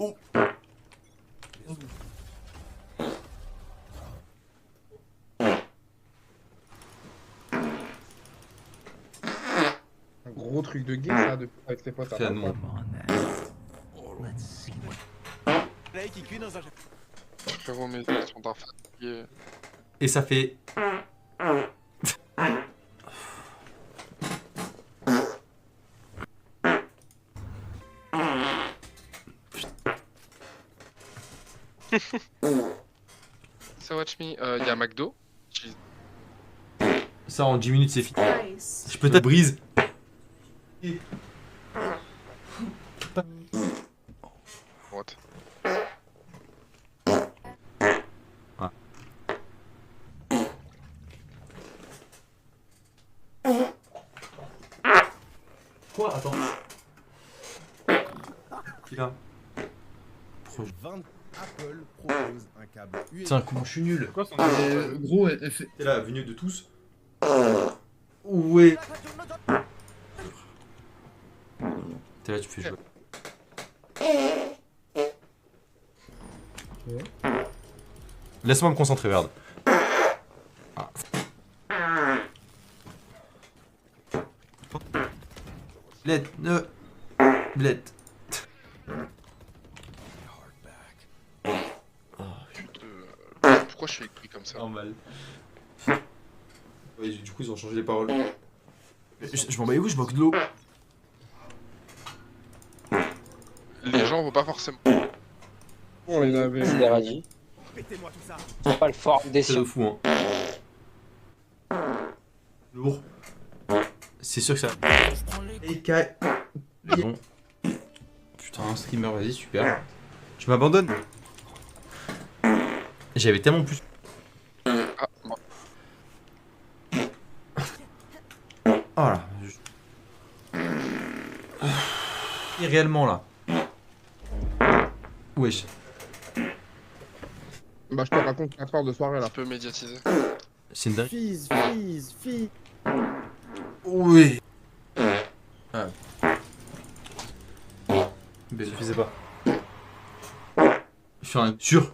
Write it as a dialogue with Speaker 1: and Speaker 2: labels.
Speaker 1: Oh.
Speaker 2: Un gros truc de gay, ça, de avec les potes à
Speaker 1: Canon.
Speaker 3: Là, qui cuit dans un...
Speaker 4: Frérot, mes dés sont d'un fatigué.
Speaker 1: Et ça fait...
Speaker 4: So watch me, y a McDo.
Speaker 1: Ça en 10 minutes c'est fini.
Speaker 5: Nice.
Speaker 1: Je peux te brise.
Speaker 4: What?
Speaker 1: Quoi? Attends. Il a...
Speaker 3: 20 Apple propose un câble USB.
Speaker 1: Putain, comment je suis nul.
Speaker 2: Quoi son gros, elle fait...
Speaker 1: T'es là, venu de tous. Ouais. T'es là, tu fais jouer. Laisse-moi me concentrer, regarde. Ah. Bled, Bled.
Speaker 4: Pourquoi je suis écrit comme ça?
Speaker 1: Normal. Ouais, du coup, ils ont changé les paroles. Je m'en bats les couilles, je moque de l'eau.
Speaker 4: Les gens vont pas forcément.
Speaker 2: On les avait...
Speaker 6: C'est des radis.
Speaker 3: Mettez-moi tout ça.
Speaker 6: C'est pas le fort des
Speaker 1: C'est de fou, hein. Lourd. C'est sûr que ça... Bon. Putain, un streamer, vas-y, super. Tu m'abandonnes. J'avais tellement plus...
Speaker 4: Ah, moi.
Speaker 1: Oh là. Et réellement là. Wesh.
Speaker 2: Bah, je te raconte 4 heures de soirée, là.
Speaker 4: Un peu médiatisé.
Speaker 1: C'est une dingue.
Speaker 3: Fizz.
Speaker 1: Oui. Ah. Mais suffisait pas. Je suis un sûr.